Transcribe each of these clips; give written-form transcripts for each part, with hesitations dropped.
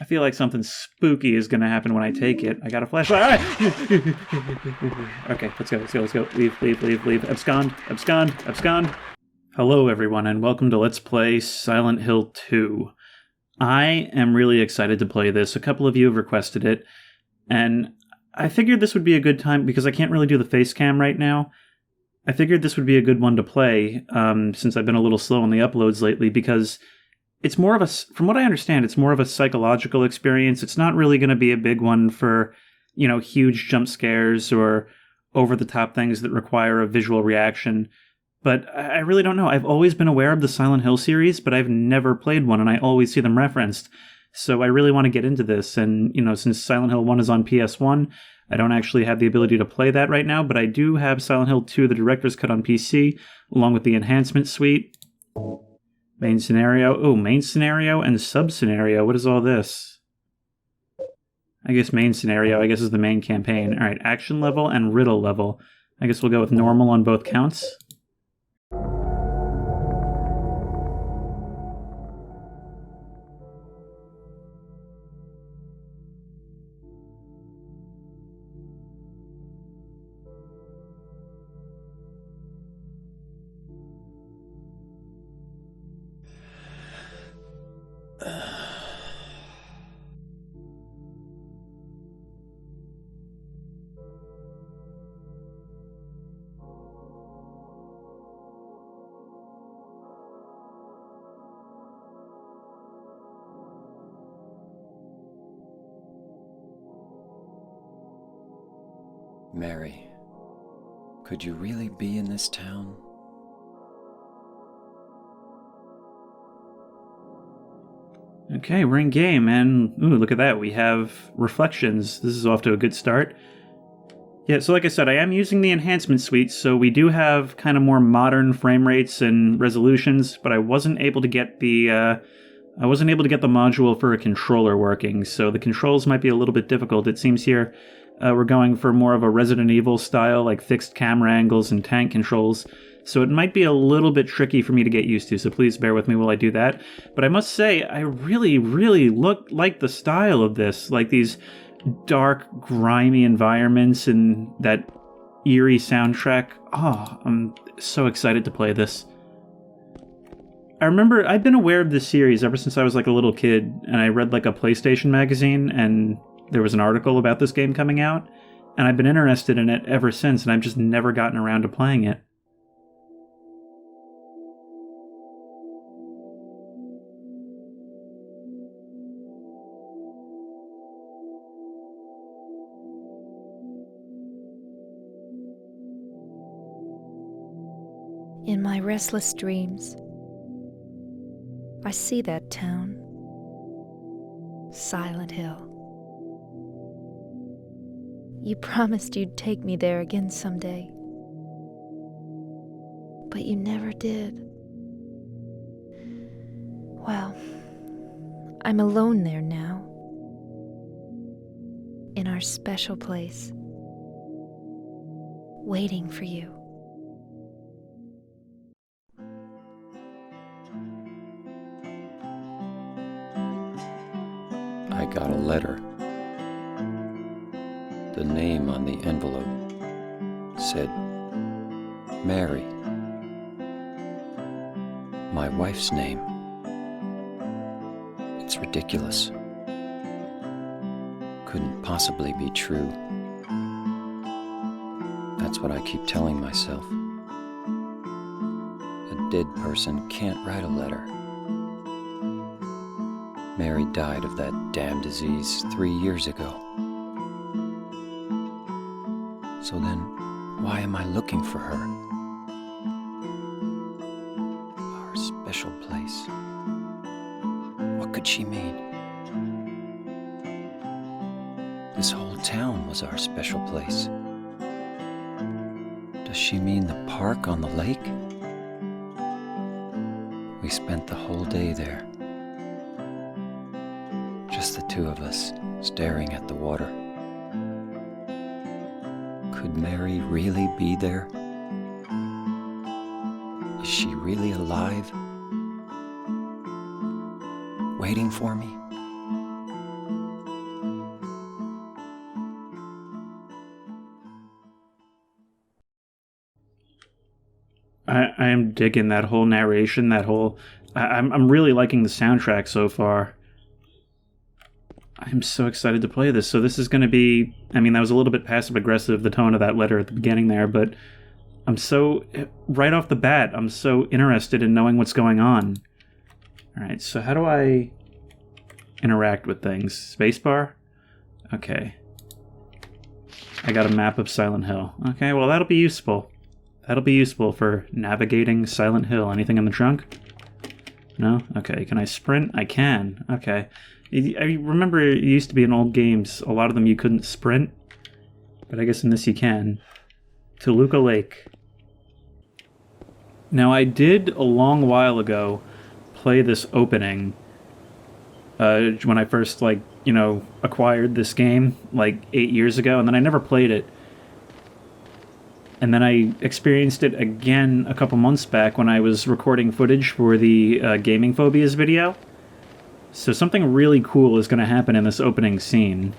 I feel like something spooky is gonna happen when I take it. I got a flashlight. Okay, let's go. Leave. Abscond. Hello, everyone, and welcome to Let's Play Silent Hill 2. I am really excited to play this. A couple of you have requested it, and I figured this would be a good time, because I can't really do the face cam right now. I figured this would be a good one to play, since I've been a little slow on the uploads lately, because it's more of a, from what I understand, it's more of a psychological experience. It's not really going to be a big one for, huge jump scares or over-the-top things that require a visual reaction. But I really don't know. I've always been aware of the Silent Hill series, but I've never played one, and I always see them referenced. So I really want to get into this, and, since Silent Hill 1 is on PS1, I don't actually have the ability to play that right now, but I do have Silent Hill 2, the Director's Cut on PC, along with the Enhancement Suite. Main scenario. Oh, main scenario and sub-scenario. What is all this? I guess main scenario, is the main campaign. Alright, action level and riddle level. I guess we'll go with normal on both counts. Mary, could you really be in this town? Okay, we're in game, and ooh, look at that. We have reflections. This is off to a good start. Yeah, so like I said, I am using the enhancement suite, so we do have kind of more modern frame rates and resolutions, but I wasn't able to get the module for a controller working, so the controls might be a little bit difficult. It seems here we're going for more of a Resident Evil style, like fixed camera angles and tank controls, so it might be a little bit tricky for me to get used to, so please bear with me while I do that. But I must say, I really, really like the style of this, like these dark, grimy environments and that eerie soundtrack. Oh, I'm so excited to play this. I remember I've been aware of this series ever since I was like a little kid, and I read like a PlayStation magazine, and there was an article about this game coming out, and I've been interested in it ever since, and I've just never gotten around to playing it. In my restless dreams, I see that town, Silent Hill. You promised you'd take me there again someday, but you never did. Well, I'm alone there now, in our special place, waiting for you. I got a letter. The name on the envelope said, Mary. My wife's name. It's ridiculous. Couldn't possibly be true. That's what I keep telling myself. A dead person can't write a letter. Mary died of that damn disease 3 years ago. So then, why am I looking for her? Our special place. What could she mean? This whole town was our special place. Does she mean the park on the lake? We spent the whole day there. Just the two of us, staring at the water. Could Mary really be there? Is she really alive? Waiting for me? I am digging that whole narration, that whole... I'm really liking the soundtrack so far. I'm so excited to play this. So this is going to be... I mean, that was a little bit passive-aggressive, the tone of that letter at the beginning there, but I'm so... Right off the bat, I'm so interested in knowing what's going on. Alright, so how do I interact with things? Spacebar? Okay. I got a map of Silent Hill. Okay, well that'll be useful. That'll be useful for navigating Silent Hill. Anything in the trunk? No? Okay, can I sprint? I can. Okay. I remember it used to be in old games, a lot of them you couldn't sprint, but I guess in this you can. Toluca Lake. Now I did, a long while ago, play this opening when I first, acquired this game, 8 years ago, and then I never played it. And then I experienced it again a couple months back when I was recording footage for the Gaming Phobias video. So something really cool is going to happen in this opening scene.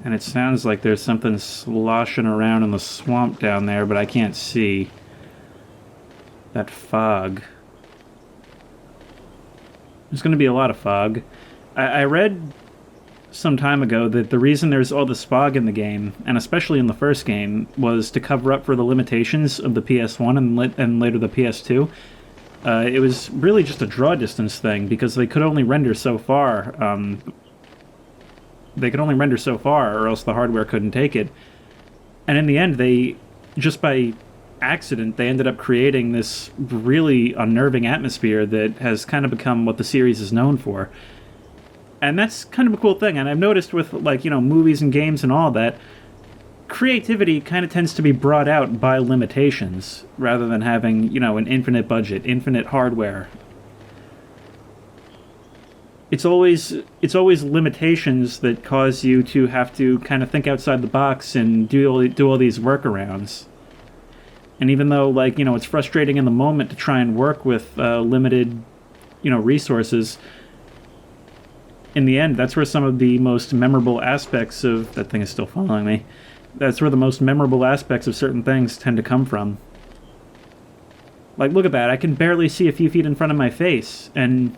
And it sounds like there's something sloshing around in the swamp down there, but I can't see. That fog. There's going to be a lot of fog. I read some time ago that the reason there's all this fog in the game, and especially in the first game, was to cover up for the limitations of the PS1 and later the PS2. It was really just a draw distance thing, because they could only render so far. They could only render so far, or else the hardware couldn't take it. And in the end, they, just by accident, they ended up creating this really unnerving atmosphere that has kind of become what the series is known for. And that's kind of a cool thing, and I've noticed with, movies and games and all that, creativity kind of tends to be brought out by limitations, rather than having, an infinite budget, infinite hardware. It's always limitations that cause you to have to kind of think outside the box and do all these workarounds. And even though, it's frustrating in the moment to try and work with limited, resources, in the end, that's where some of the most memorable aspects of... That thing is still following me. That's where the most memorable aspects of certain things tend to come from. Look at that. I can barely see a few feet in front of my face. And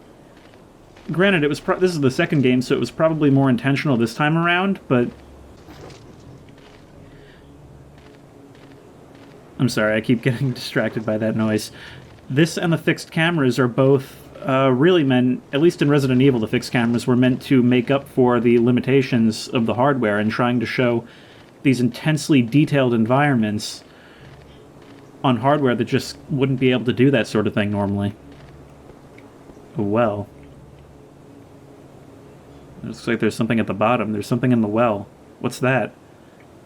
granted, this is the second game, so it was probably more intentional this time around, but... I'm sorry, I keep getting distracted by that noise. This and the fixed cameras are both really meant, at least in Resident Evil, the fixed cameras were meant to make up for the limitations of the hardware and trying to show these intensely detailed environments on hardware that just wouldn't be able to do that sort of thing normally. A well. It looks like there's something at the bottom. There's something in the well. What's that?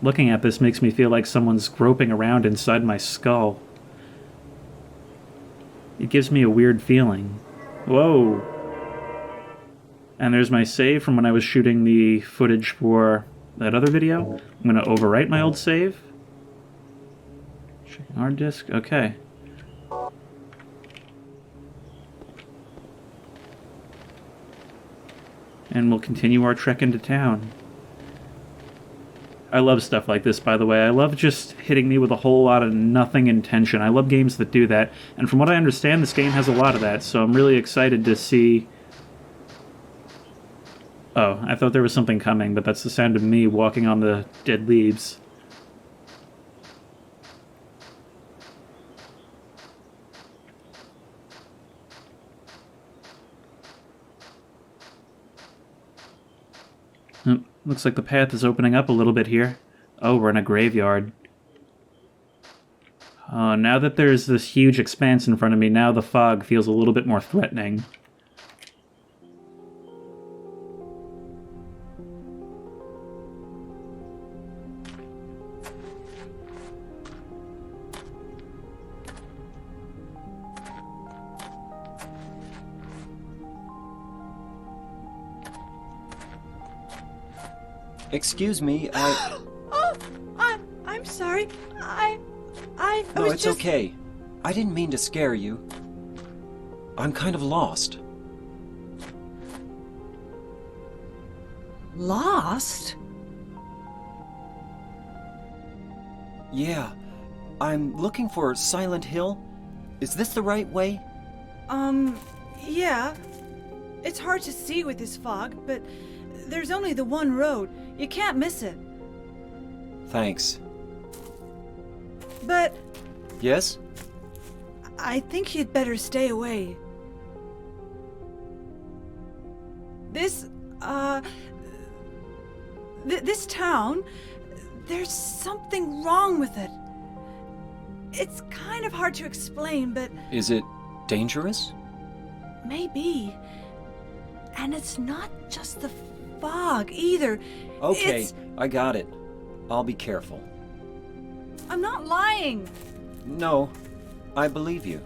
Looking at this makes me feel like someone's groping around inside my skull. It gives me a weird feeling. Whoa! And there's my save from when I was shooting the footage for that other video. I'm going to overwrite my old save. Checking hard disk. Okay. And we'll continue our trek into town. I love stuff like this, by the way. I love just hitting me with a whole lot of nothing intention. I love games that do that. And from what I understand, this game has a lot of that, so I'm really excited to see... Oh, I thought there was something coming, but that's the sound of me walking on the dead leaves. Oh, looks like the path is opening up a little bit here. Oh, we're in a graveyard. Now that there's this huge expanse in front of me, now the fog feels a little bit more threatening. Excuse me, I'm sorry. No, was it's just... okay. I didn't mean to scare you. I'm kind of lost. Lost? Yeah, I'm looking for Silent Hill. Is this the right way? Yeah. It's hard to see with this fog, but there's only the one road. You can't miss it. Thanks. But Yes? I think you'd better stay away. This town, there's something wrong with it. It's kind of hard to explain, but Is it dangerous? maybe. And it's not just the fog either. Okay, It's... I got it. I'll be careful. I'm not lying. No, I believe you.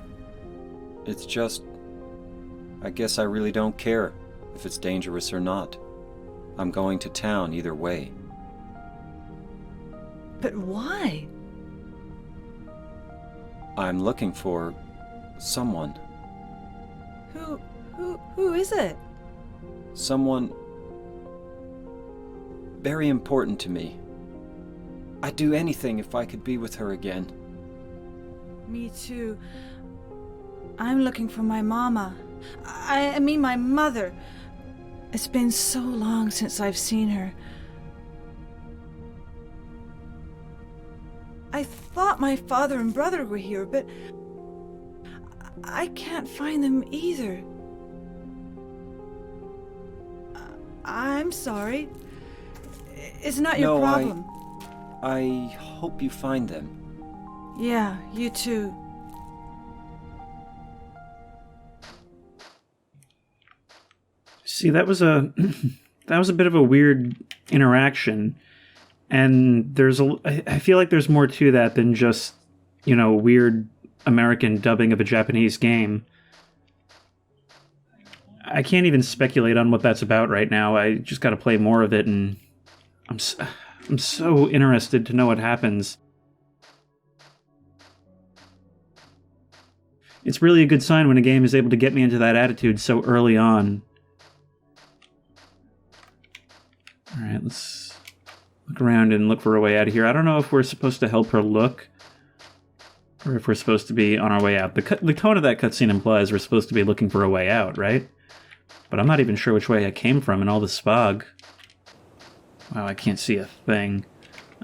It's just... I guess I really don't care if it's dangerous or not. I'm going to town either way. But why? I'm looking for... someone. Who is it? Someone... very important to me. I'd do anything if I could be with her again. Me too. I'm looking for my mama. I mean my mother. It's been so long since I've seen her. I thought my father and brother were here, but I can't find them either. I'm sorry. It's not your problem. I hope you find them. Yeah, you too. See, that was a bit of a weird interaction, and I feel like there's more to that than just, weird American dubbing of a Japanese game. I can't even speculate on what that's about right now. I just got to play more of it, and I'm so interested to know what happens. It's really a good sign when a game is able to get me into that attitude so early on. Alright, let's look around and look for a way out of here. I don't know if we're supposed to help her look, or if we're supposed to be on our way out. The tone of that cutscene implies we're supposed to be looking for a way out, right? But I'm not even sure which way I came from in all this fog. Wow, I can't see a thing.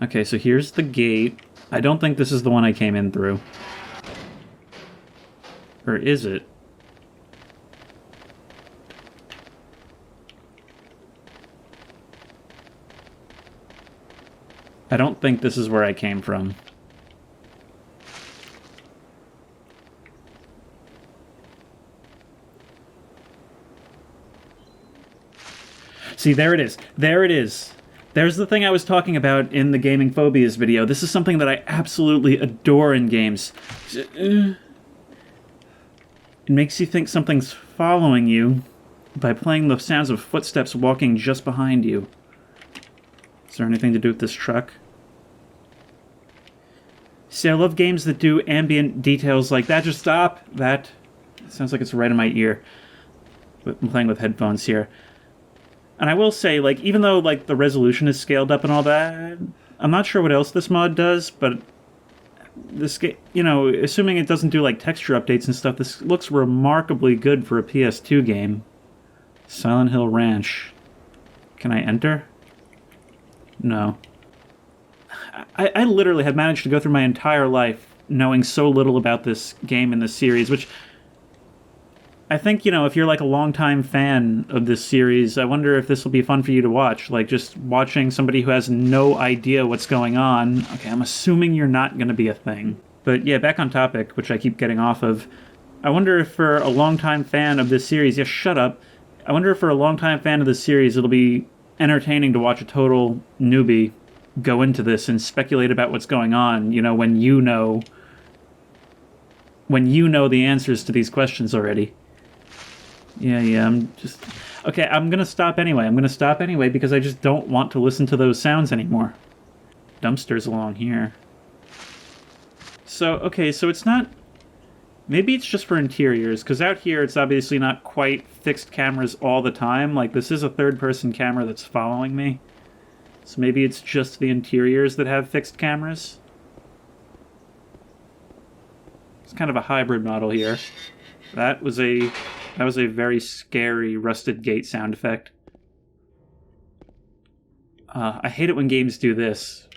Okay, so here's the gate. I don't think this is the one I came in through. Or is it? I don't think this is where I came from. See, there it is. There it is. There's the thing I was talking about in the Gaming Phobias video. This is something that I absolutely adore in games. It makes you think something's following you by playing the sounds of footsteps walking just behind you. Is there anything to do with this truck? See, I love games that do ambient details like that. Just stop! That sounds like it's right in my ear. I'm playing with headphones here. And I will say, even though, the resolution is scaled up and all that, I'm not sure what else this mod does, but this game, assuming it doesn't do, texture updates and stuff, this looks remarkably good for a PS2 game. Silent Hill Ranch. Can I enter? No. I literally have managed to go through my entire life knowing so little about this game and this series, which I think, if you're a longtime fan of this series, I wonder if this will be fun for you to watch. Just watching somebody who has no idea what's going on. Okay, I'm assuming you're not going to be a thing. But yeah, back on topic, which I keep getting off of. I wonder if for a longtime fan of this series, yeah, shut up. I wonder if for a longtime fan of this series, it'll be entertaining to watch a total newbie go into this and speculate about what's going on, when you know the answers to these questions already. Yeah, I'm gonna stop anyway. Because I just don't want to listen to those sounds anymore. Dumpsters along here. So it's not Maybe it's just for interiors, because out here it's obviously not quite fixed cameras all the time. Like, this is a third-person camera that's following me. So maybe it's just the interiors that have fixed cameras. It's kind of a hybrid model here. That was a very scary rusted gate sound effect. I hate it when games do this,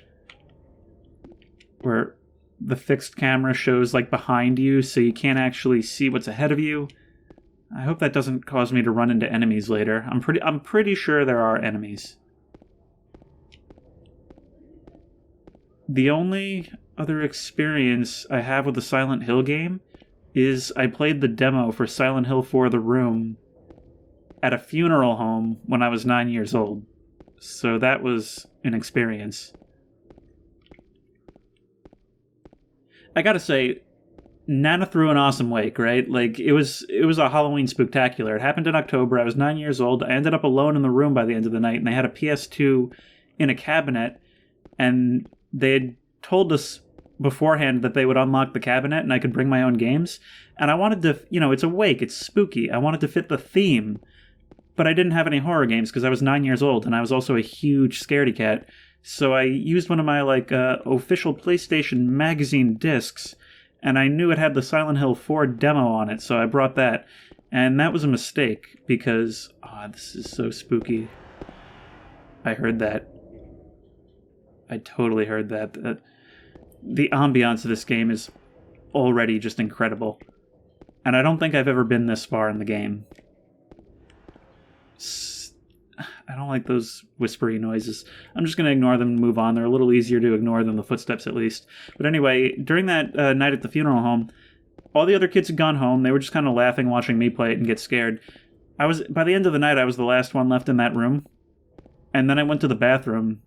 where the fixed camera shows like behind you, so you can't actually see what's ahead of you. I hope that doesn't cause me to run into enemies later. I'm pretty sure there are enemies. The only other experience I have with the Silent Hill game is I played the demo for Silent Hill 4: The Room at a funeral home when I was 9 years old. So that was an experience. I gotta say, Nana threw an awesome wake, right? Like, it was a Halloween spooktacular. It happened in October. I was 9 years old. I ended up alone in the room by the end of the night, and they had a PS2 in a cabinet, and they had told us beforehand that they would unlock the cabinet and I could bring my own games. And I wanted to, it's a wake, it's spooky. I wanted to fit the theme, but I didn't have any horror games because I was 9 years old, and I was also a huge scaredy cat. So I used one of my, official PlayStation magazine discs, and I knew it had the Silent Hill 4 demo on it, so I brought that. And that was a mistake, because, this is so spooky. I heard that. I totally heard that. The ambiance of this game is already just incredible. And I don't think I've ever been this far in the game. I don't like those whispery noises. I'm just going to ignore them and move on. They're a little easier to ignore than the footsteps, at least. But anyway, during that night at the funeral home, all the other kids had gone home. They were just kind of laughing, watching me play it and get scared. By the end of the night, I was the last one left in that room. And then I went to the bathroom,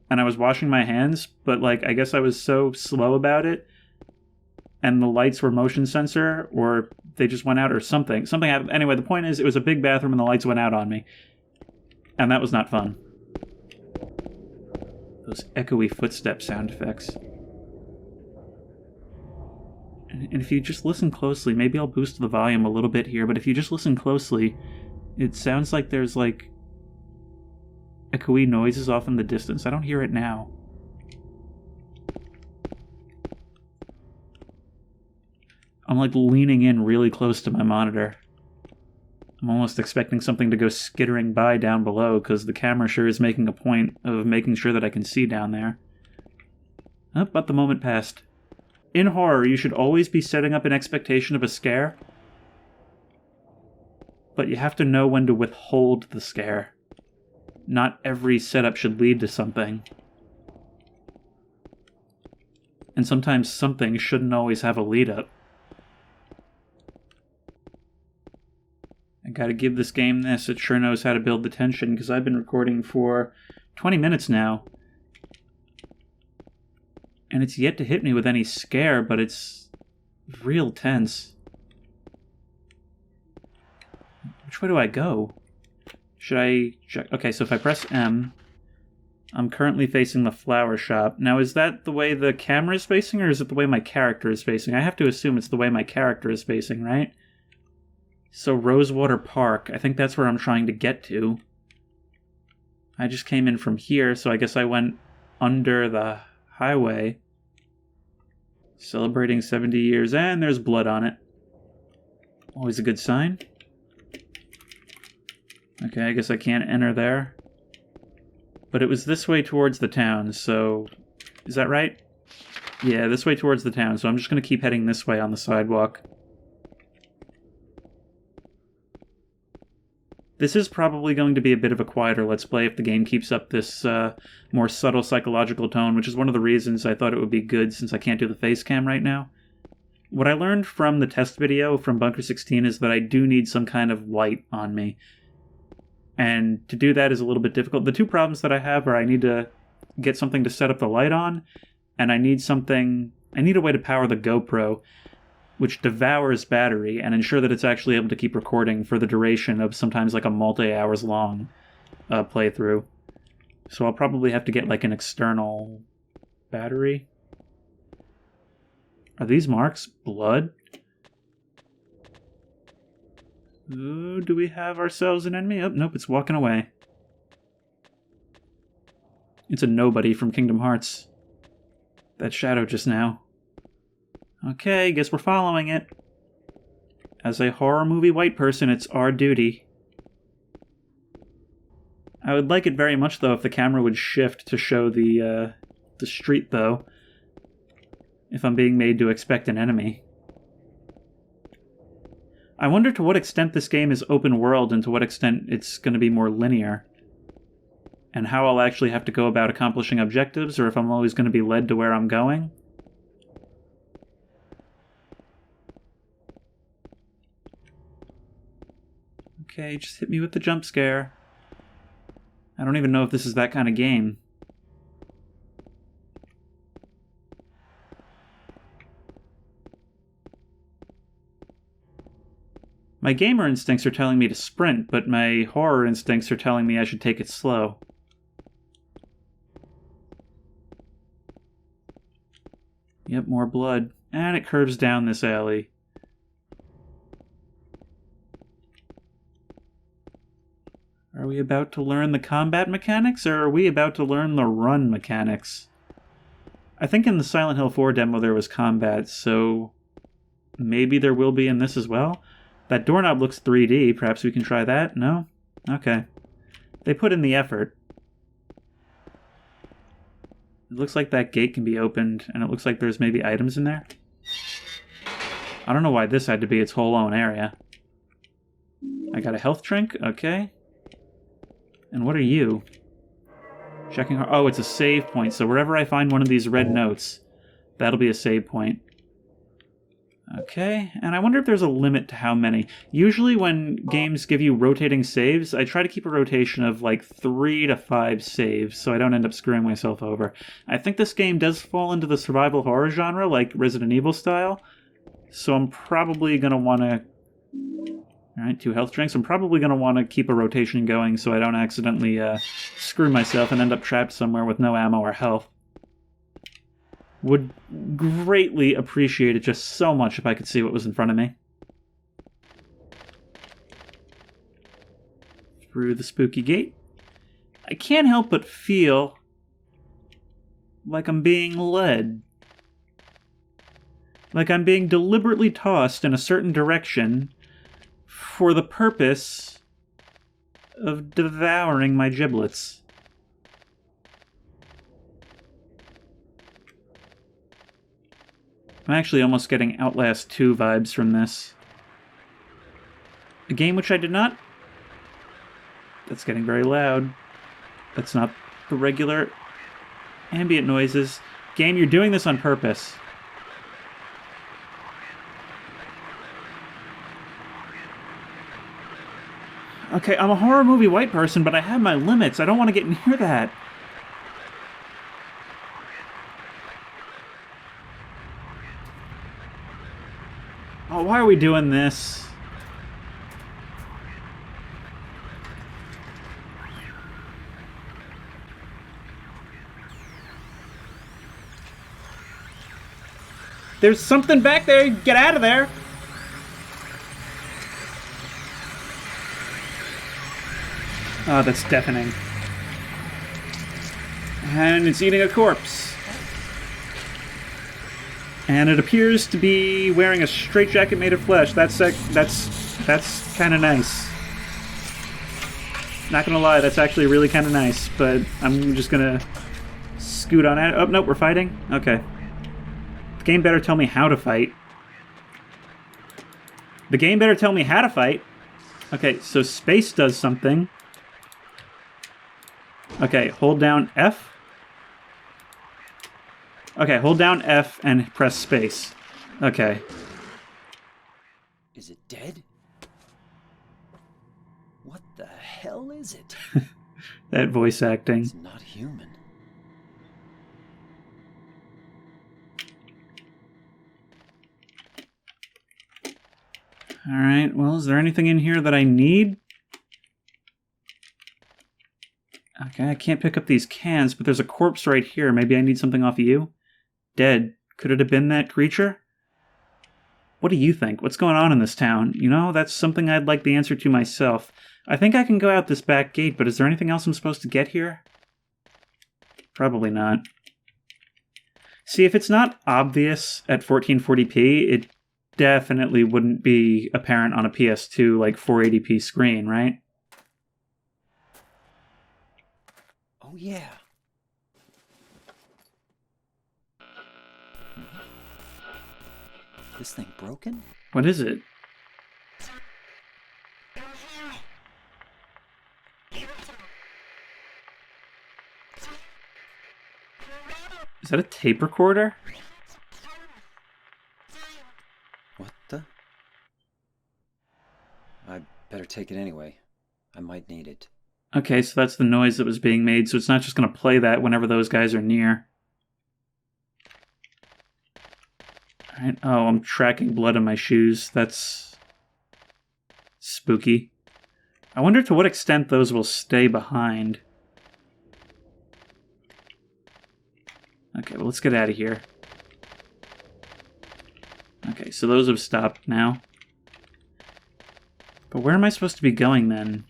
and I was washing my hands, but, I guess I was so slow about it, and the lights were motion sensor, or they just went out, or something. Something happened. Anyway, the point is, it was a big bathroom, and the lights went out on me. And that was not fun. Those echoey footstep sound effects. And if you just listen closely, maybe I'll boost the volume a little bit here, but if you just listen closely, it sounds like there's, echoey noises off in the distance. I don't hear it now. I'm, leaning in really close to my monitor. I'm almost expecting something to go skittering by down below, because the camera sure is making a point of making sure that I can see down there. Oh, but the moment passed. In horror, you should always be setting up an expectation of a scare, but you have to know when to withhold the scare. Not every setup should lead to something. And sometimes something shouldn't always have a lead-up. I gotta give this game this. It sure knows how to build the tension, because I've been recording for 20 minutes now. And it's yet to hit me with any scare, but it's real tense. Which way do I go? Should I check? Okay, so if I press M, I'm currently facing the flower shop. Now, is that the way the camera is facing, or is it the way my character is facing? I have to assume it's the way my character is facing, right? So Rosewater Park, I think that's where I'm trying to get to. I just came in from here, so I guess I went under the highway. Celebrating 70 years, and there's blood on it. Always a good sign. Okay, I guess I can't enter there. But it was this way towards the town, so... Is that right? Yeah, this way towards the town, so I'm just going to keep heading this way on the sidewalk. This is probably going to be a bit of a quieter Let's Play if the game keeps up this more subtle psychological tone, which is one of the reasons I thought it would be good since I can't do the face cam right now. What I learned from the test video from Bunker 16 is that I do need some kind of light on me. And to do that is a little bit difficult. The two problems that I have are I need to get something to set up the light on, and I need a way to power the GoPro, which devours battery, and ensure that it's actually able to keep recording for the duration of sometimes a multi-hours long playthrough. So I'll probably have to get an external battery. Are these marks blood? Ooh, do we have ourselves an enemy? Oh, nope, it's walking away. It's a nobody from Kingdom Hearts. That shadow just now. Okay, guess we're following it. As a horror movie white person, it's our duty. I would like it very much, though, if the camera would shift to show the street, though. If I'm being made to expect an enemy. I wonder to what extent this game is open world and to what extent it's going to be more linear. And how I'll actually have to go about accomplishing objectives, or if I'm always going to be led to where I'm going. Okay, just hit me with the jump scare. I don't even know if this is that kind of game. My gamer instincts are telling me to sprint, but my horror instincts are telling me I should take it slow. Yep, more blood. And it curves down this alley. Are we about to learn the combat mechanics, or are we about to learn the run mechanics? I think in the Silent Hill 4 demo there was combat, so maybe there will be in this as well? That doorknob looks 3D. Perhaps we can try that? No? Okay. They put in the effort. It looks like that gate can be opened, and it looks like there's maybe items in there. I don't know why this had to be its whole own area. I got a health drink? Okay. And what are you? Checking her. Oh, it's a save point, so wherever I find one of these red notes, that'll be a save point. Okay, and I wonder if there's a limit to how many. Usually when games give you rotating saves, I try to keep a rotation of like 3 to 5 saves, so I don't end up screwing myself over. I think this game does fall into the survival horror genre, like Resident Evil style, so I'm probably going to want to... Alright, 2 health drinks. I'm probably going to want to keep a rotation going so I don't accidentally screw myself and end up trapped somewhere with no ammo or health. Would greatly appreciate it just so much if I could see what was in front of me. Through the spooky gate. I can't help but feel like I'm being led. Like I'm being deliberately tossed in a certain direction for the purpose of devouring my giblets. I'm actually almost getting Outlast 2 vibes from this. A game which I did not... That's getting very loud. That's not the regular ambient noises. Game, you're doing this on purpose. Okay, I'm a horror movie white person, but I have my limits. I don't want to get near that. Oh, why are we doing this? There's something back there! Get out of there! Oh, that's deafening. And it's eating a corpse. And it appears to be wearing a straitjacket made of flesh. That's kind of nice. Not gonna lie, that's actually really kind of nice. But I'm just gonna scoot on at it. Oh, nope, we're fighting? Okay. The game better tell me how to fight. The game better tell me how to fight. Okay, so space does something. Okay, hold down F. Okay, hold down F and press space. Okay. Is it dead? What the hell is it? That voice acting. It's not human. Alright, well, is there anything in here that I need? Okay, I can't pick up these cans, but there's a corpse right here. Maybe I need something off of you? Dead. Could it have been that creature? What do you think? What's going on in this town? You know, that's something I'd like the answer to myself. I think I can go out this back gate, but is there anything else I'm supposed to get here? Probably not. See, if it's not obvious at 1440p, it definitely wouldn't be apparent on a PS2, like, 480p screen, right? Oh, yeah. This thing broken? What is it? Is that a tape recorder? What the? I better take it anyway. I might need it. Okay, so that's the noise that was being made, so it's not just going to play that whenever those guys are near. Alright, oh, I'm tracking blood on my shoes. That's spooky. I wonder to what extent those will stay behind. Okay, well, let's get out of here. Okay, so those have stopped now. But where am I supposed to be going then?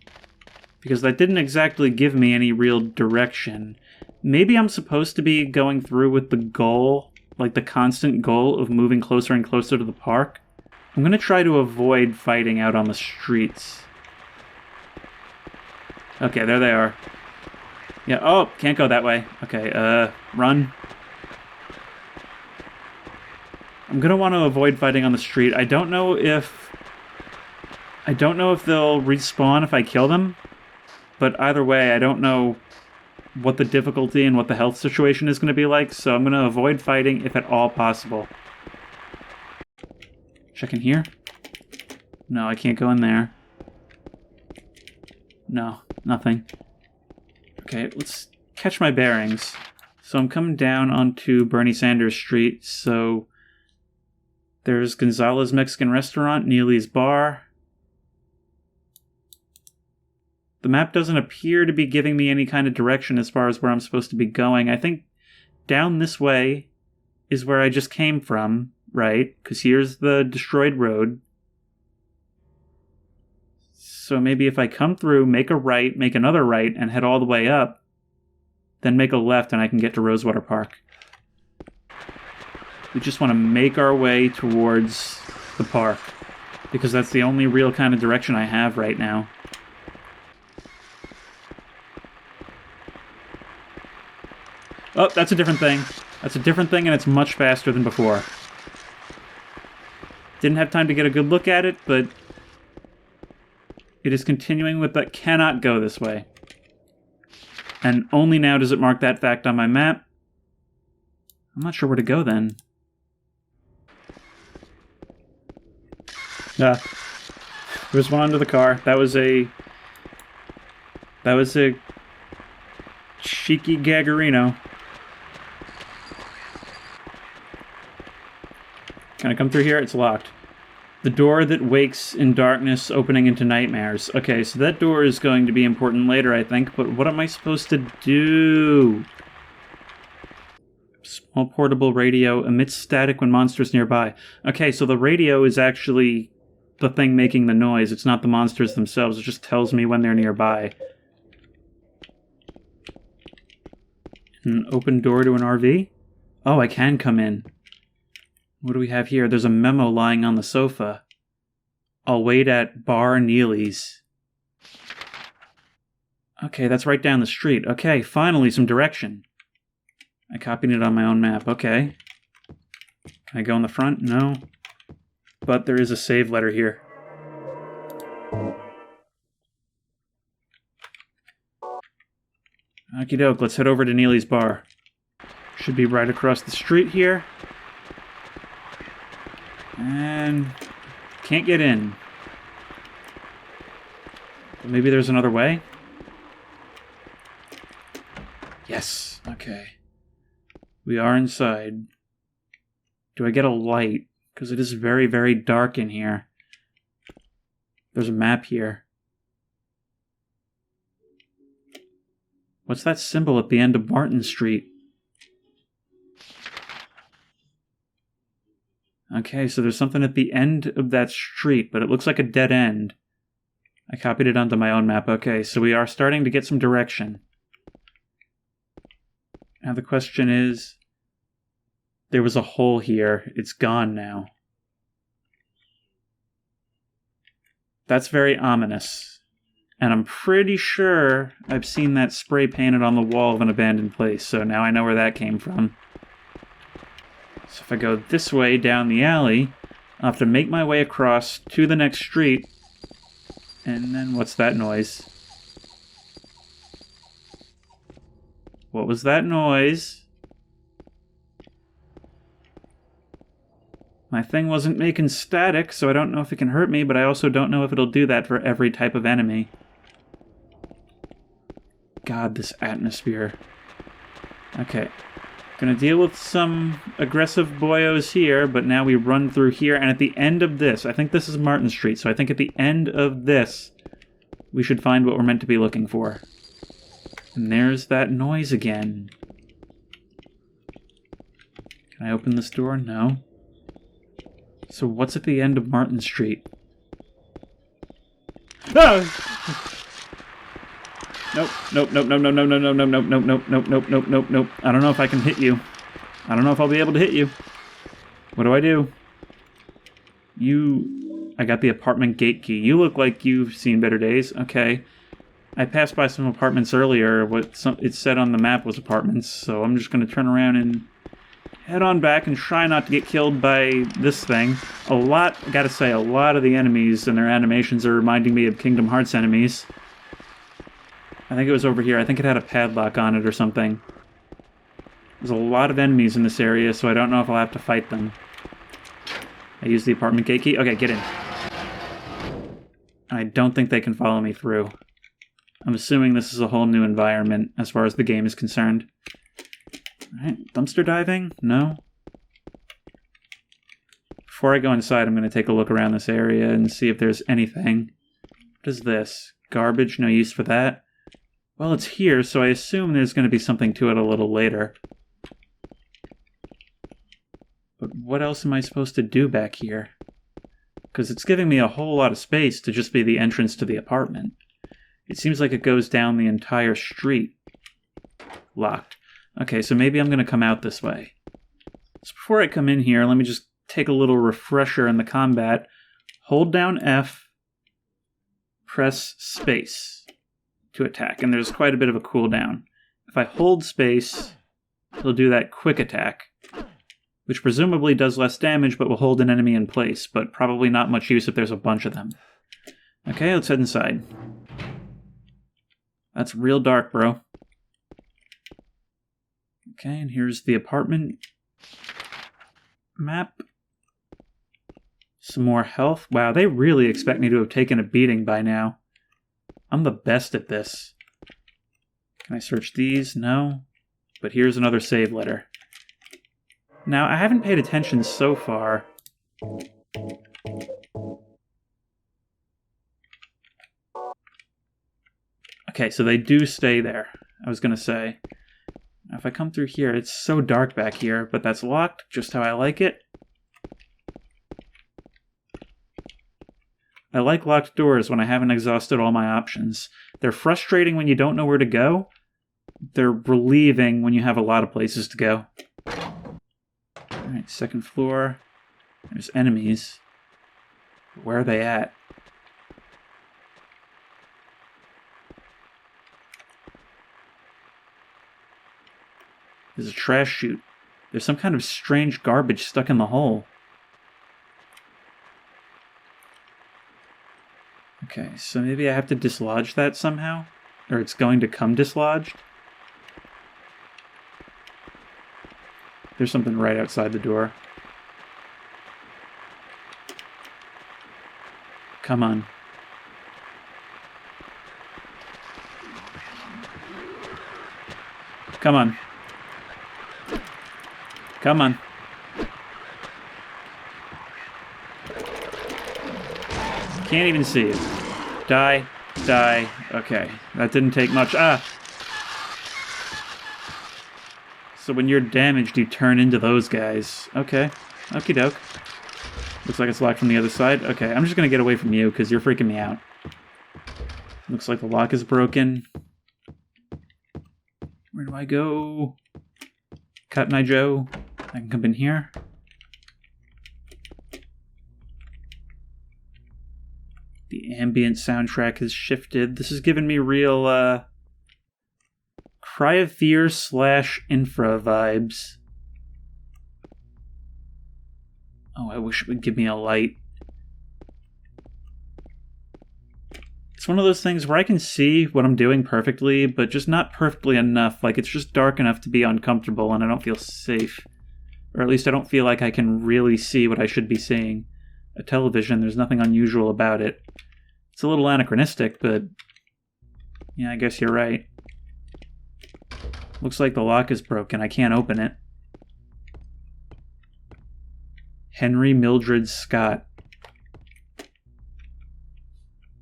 Because that didn't exactly give me any real direction. Maybe I'm supposed to be going through with the goal, like the constant goal of moving closer and closer to the park. I'm going to try to avoid fighting out on the streets. Okay, there they are. Yeah, oh, can't go that way. Okay, run. I'm going to want to avoid fighting on the street. I don't know if they'll respawn if I kill them. But either way, I don't know what the difficulty and what the health situation is going to be like, so I'm going to avoid fighting if at all possible. Check in here. No, I can't go in there. No, nothing. Okay, let's catch my bearings. So I'm coming down onto Bernie Sanders Street, so there's Gonzalo's Mexican Restaurant, Neely's Bar. The map doesn't appear to be giving me any kind of direction as far as where I'm supposed to be going. I think down this way is where I just came from, right? Because here's the destroyed road. So maybe if I come through, make a right, make another right, and head all the way up, then make a left and I can get to Rosewater Park. We just want to make our way towards the park, because that's the only real kind of direction I have right now. Oh, that's a different thing. That's a different thing, and it's much faster than before. Didn't have time to get a good look at it, but it is continuing with that cannot go this way. And only now does it mark that fact on my map. I'm not sure where to go then. There was one under the car. That was a cheeky Gagarino. Can I come through here? It's locked. The door that wakes in darkness, opening into nightmares. Okay, so that door is going to be important later, I think, but what am I supposed to do? Small portable radio emits static when monsters nearby. Okay, so the radio is actually the thing making the noise. It's not the monsters themselves. It just tells me when they're nearby. An open door to an RV? Oh, I can come in. What do we have here? There's a memo lying on the sofa. I'll wait at Bar Neely's. Okay, that's right down the street. Okay, finally some direction. I copied it on my own map. Okay. Can I go in the front? No. But there is a save letter here. Okie doke, let's head over to Neely's Bar. Should be right across the street here. And can't get in. But maybe there's another way? Yes, okay. We are inside. Do I get a light? Because it is very, very dark in here. There's a map here. What's that symbol at the end of Martin Street? Okay, so there's something at the end of that street, but it looks like a dead end. I copied it onto my own map. Okay, so we are starting to get some direction. Now the question is, there was a hole here. It's gone now. That's very ominous. And I'm pretty sure I've seen that spray painted on the wall of an abandoned place, so now I know where that came from. So if I go this way down the alley, I'll have to make my way across to the next street. And then what's that noise? What was that noise? My thing wasn't making static, so I don't know if it can hurt me, but I also don't know if it'll do that for every type of enemy. God, this atmosphere. Okay. Gonna deal with some aggressive boyos here, but now we run through here, and at the end of this, I think this is Martin Street, so I think at the end of this, we should find what we're meant to be looking for. And there's that noise again. Can I open this door? No. So what's at the end of Martin Street? Ah! Nope, nope, nope, nope, nope, nope, nope, nope, nope, nope, nope, nope, nope, nope, nope, nope. I don't know if I can hit you. I don't know if I'll be able to hit you. What do? I got the apartment gate key. You look like you've seen better days. Okay. I passed by some apartments earlier. It said on the map was apartments, so I'm just going to turn around and head on back and try not to get killed by this thing. I gotta say, a lot of the enemies and their animations are reminding me of Kingdom Hearts enemies. I think it was over here. I think it had a padlock on it or something. There's a lot of enemies in this area, so I don't know if I'll have to fight them. I use the apartment gate key. Okay, get in. I don't think they can follow me through. I'm assuming this is a whole new environment as far as the game is concerned. Alright, dumpster diving? No. Before I go inside, I'm going to take a look around this area and see if there's anything. What is this? Garbage? No use for that? Well, it's here, so I assume there's going to be something to it a little later. But what else am I supposed to do back here? Because it's giving me a whole lot of space to just be the entrance to the apartment. It seems like it goes down the entire street. Locked. Okay, so maybe I'm going to come out this way. So before I come in here, let me just take a little refresher in the combat. Hold down F, press space to attack, and there's quite a bit of a cooldown. If I hold space, it'll do that quick attack, which presumably does less damage but will hold an enemy in place, but probably not much use if there's a bunch of them. Okay, let's head inside. That's real dark, bro. Okay, and here's the apartment map. Some more health. Wow, they really expect me to have taken a beating by now. I'm the best at this. Can I search these? No. But here's another save letter. Now, I haven't paid attention so far. Okay, so they do stay there, I was going to say. Now, if I come through here, it's so dark back here, but that's locked, just how I like it. I like locked doors when I haven't exhausted all my options. They're frustrating when you don't know where to go. They're relieving when you have a lot of places to go. Alright, second floor. There's enemies. Where are they at? There's a trash chute. There's some kind of strange garbage stuck in the hole. Okay, so maybe I have to dislodge that somehow? Or it's going to come dislodged? There's something right outside the door. Come on. Come on. Come on. Can't even see it. Die. Die. Okay. That didn't take much. Ah! So when you're damaged, you turn into those guys. Okay. Okie doke. Looks like it's locked from the other side. Okay, I'm just gonna get away from you because you're freaking me out. Looks like the lock is broken. Where do I go? Cotton Eye Joe. I can come in here. The ambient soundtrack has shifted. This is giving me real, Cry of Fear / Infra vibes. Oh, I wish it would give me a light. It's one of those things where I can see what I'm doing perfectly, but just not perfectly enough. Like, it's just dark enough to be uncomfortable, and I don't feel safe. Or at least I don't feel like I can really see what I should be seeing. A television, there's nothing unusual about it. It's a little anachronistic, but... yeah, I guess you're right. Looks like the lock is broken. I can't open it. Henry Mildred Scott.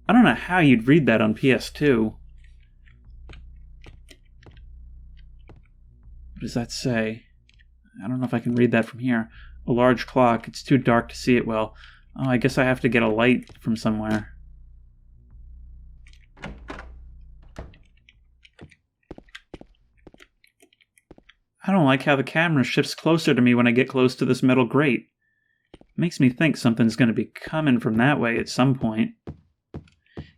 I don't know how you'd read that on PS2. What does that say? I don't know if I can read that from here. A large clock. It's too dark to see it well. Oh, I guess I have to get a light from somewhere. I don't like how the camera shifts closer to me when I get close to this metal grate. Makes me think something's going to be coming from that way at some point.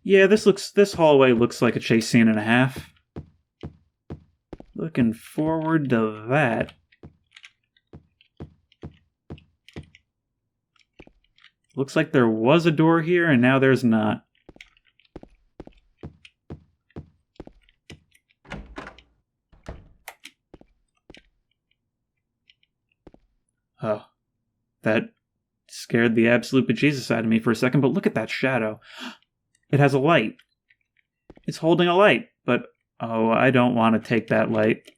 Yeah, this hallway looks like a chase scene and a half. Looking forward to that. Looks like there was a door here and now there's not. Oh, that scared the absolute bejesus out of me for a second, but look at that shadow. It has a light. It's holding a light, but oh, I don't want to take that light.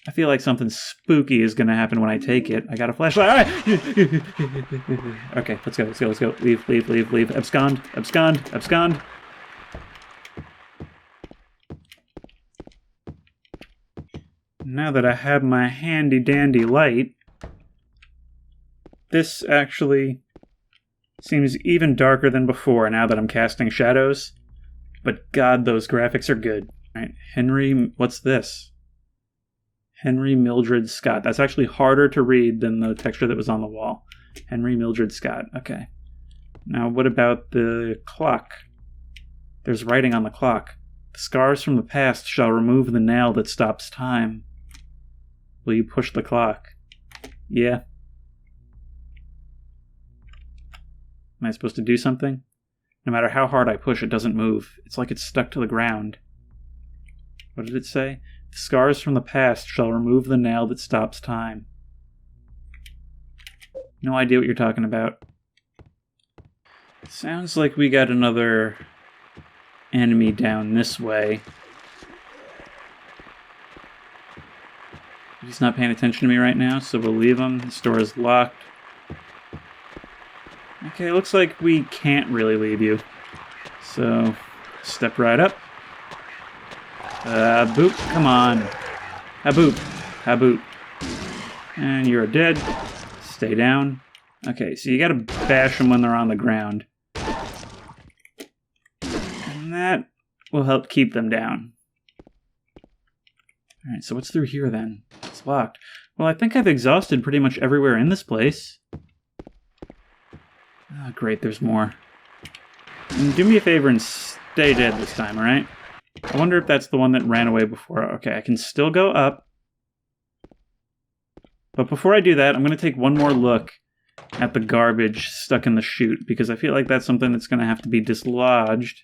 I feel like something spooky is going to happen when I take it. I got a flashlight. Okay, let's go. Leave. Abscond. Now that I have my handy-dandy light, this actually seems even darker than before now that I'm casting shadows. But God, those graphics are good. All right, Henry, what's this? Henry Mildred Scott. That's actually harder to read than the texture that was on the wall. Henry Mildred Scott. Okay. Now, what about the clock? There's writing on the clock. The scars from the past shall remove the nail that stops time. Will you push the clock? Yeah. Am I supposed to do something? No matter how hard I push, it doesn't move. It's like it's stuck to the ground. What did it say? The scars from the past shall remove the nail that stops time. No idea what you're talking about. Sounds like we got another enemy down this way. He's not paying attention to me right now, so we'll leave him. The door is locked. Okay, looks like we can't really leave you. So, step right up. Boop, come on. Boop. And you're dead. Stay down. Okay, so you gotta bash them when they're on the ground. And that will help keep them down. Alright, so what's through here then? It's locked. Well, I think I've exhausted pretty much everywhere in this place. Oh, great, there's more. And do me a favor and stay dead this time, alright? I wonder if that's the one that ran away before. Okay, I can still go up. But before I do that, I'm going to take one more look at the garbage stuck in the chute, because I feel like that's something that's going to have to be dislodged.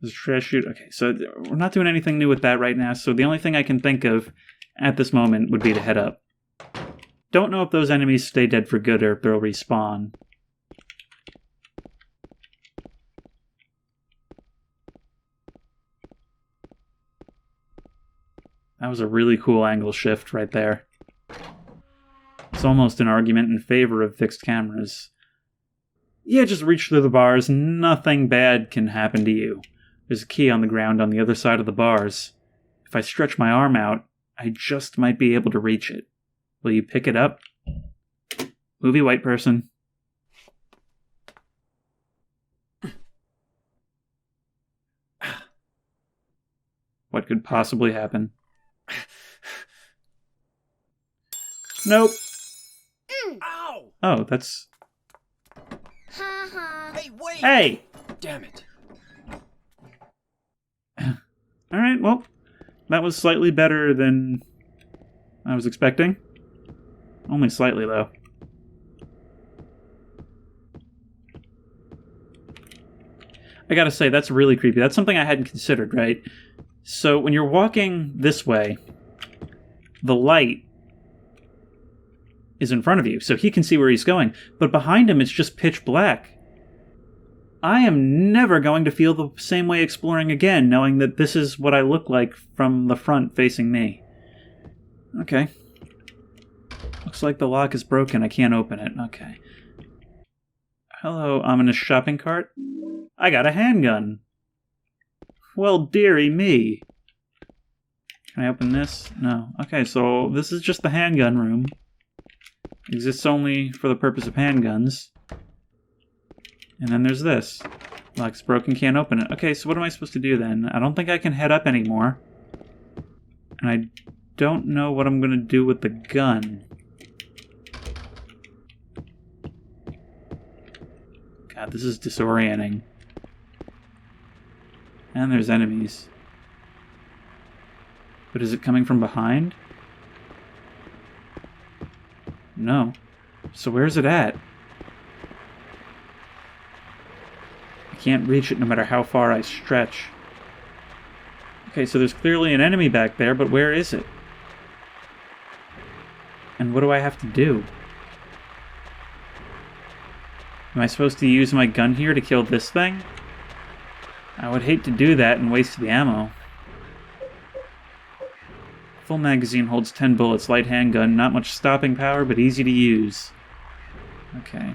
There's a trash chute. Okay, so we're not doing anything new with that right now, so the only thing I can think of at this moment would be to head up. Don't know if those enemies stay dead for good or if they'll respawn. That was a really cool angle shift right there. It's almost an argument in favor of fixed cameras. Yeah, just reach through the bars. Nothing bad can happen to you. There's a key on the ground on the other side of the bars. If I stretch my arm out, I just might be able to reach it. Will you pick it up? Movie white person. What could possibly happen? Nope. Ow! Oh, that's... Hey, wait! Hey! Damn it. Alright, well, that was slightly better than I was expecting. Only slightly, though. I gotta say, that's really creepy. That's something I hadn't considered, right? So, when you're walking this way, the light is in front of you, so he can see where he's going. But behind him, it's just pitch black. I am never going to feel the same way exploring again, knowing that this is what I look like from the front facing me. Okay. Looks like the lock is broken. I can't open it. Okay. Hello, ominous shopping cart. I got a handgun. Well, dearie me. Can I open this? No. Okay, so this is just the handgun room. Exists only for the purpose of handguns. And then there's this. Lock's broken, can't open it. Okay, so what am I supposed to do then? I don't think I can head up anymore. And I don't know what I'm going to do with the gun. God, this is disorienting. And there's enemies. But is it coming from behind? No. So where's it at? I can't reach it no matter how far I stretch. Okay, so there's clearly an enemy back there, but where is it? And what do I have to do? Am I supposed to use my gun here to kill this thing? I would hate to do that and waste the ammo. Full magazine holds 10 bullets, light handgun, not much stopping power, but easy to use. Okay.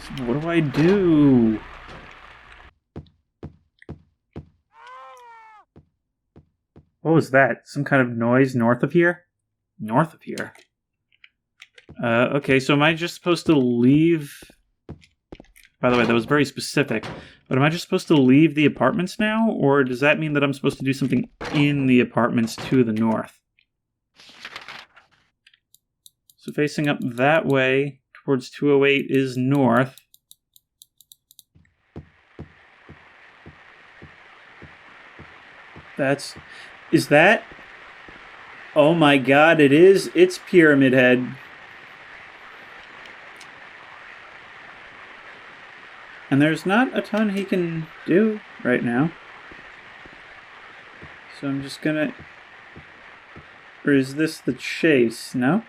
So what do I do? What was that? Some kind of noise north of here? North of here? Okay, so am I just supposed to leave... By the way, that was very specific. But am I just supposed to leave the apartments now? Or does that mean that I'm supposed to do something in the apartments to the north? So facing up that way towards 208 is north. That's... Is that... Oh my god, it is. It's Pyramid Head. And there's not a ton he can do right now. So I'm just gonna... Or is this the chase? No?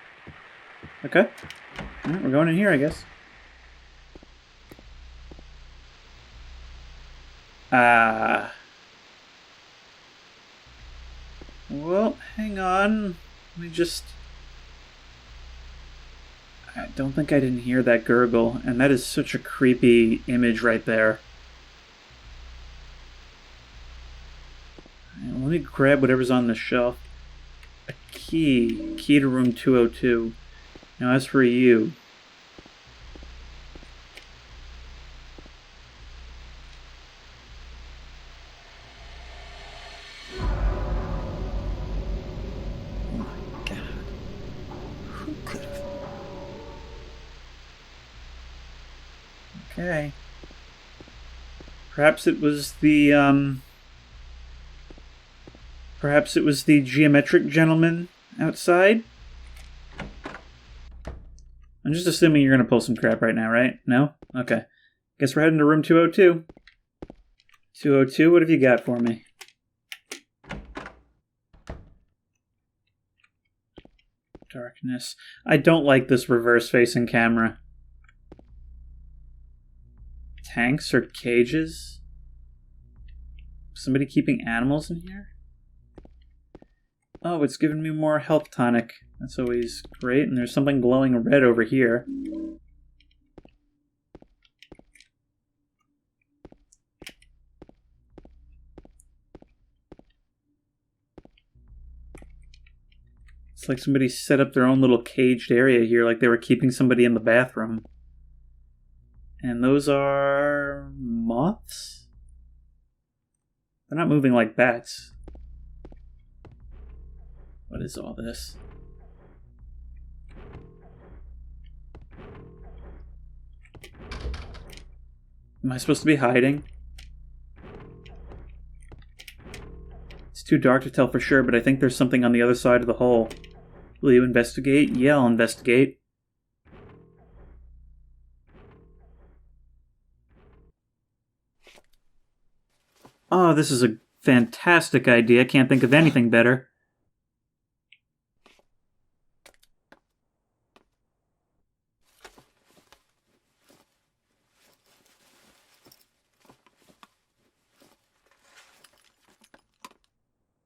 Okay. Alright, we're going in here, I guess. Well, hang on. Let me just... I don't think I didn't hear that gurgle, and that is such a creepy image right there. Let me grab whatever's on the shelf. A key. Key to room 202. Now as for you... Okay. Perhaps it was the, Perhaps it was the geometric gentleman outside? I'm just assuming you're gonna pull some crap right now, right? No? Okay. Guess we're heading to room 202. 202, what have you got for me? Darkness. I don't like this reverse-facing camera. Tanks or cages? Somebody keeping animals in here? Oh, it's giving me more health tonic. That's always great. And there's something glowing red over here. It's like somebody set up their own little caged area here, like they were keeping somebody in the bathroom. And those are moths? They're not moving like bats. What is all this? Am I supposed to be hiding? It's too dark to tell for sure, but I think there's something on the other side of the hole. Will you investigate? Yeah, I'll investigate. Oh, this is a fantastic idea. Can't think of anything better.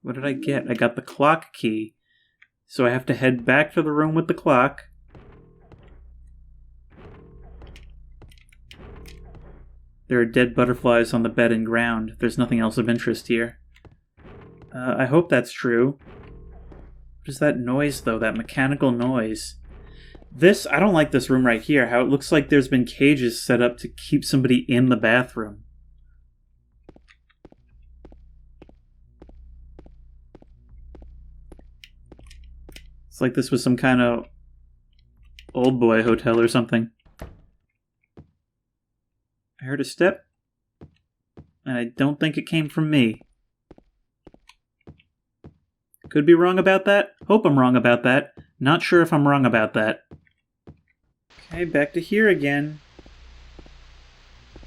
What did I get? I got the clock key. So I have to head back to the room with the clock. There are dead butterflies on the bed and ground. There's nothing else of interest here. I hope that's true. What is that noise, though? That mechanical noise. I don't like this room right here. How it looks like there's been cages set up to keep somebody in the bathroom. It's like this was some kind of old boy hotel or something. I heard a step, and I don't think it came from me. Could be wrong about that. Hope I'm wrong about that. Not sure if I'm wrong about that. Okay, back to here again.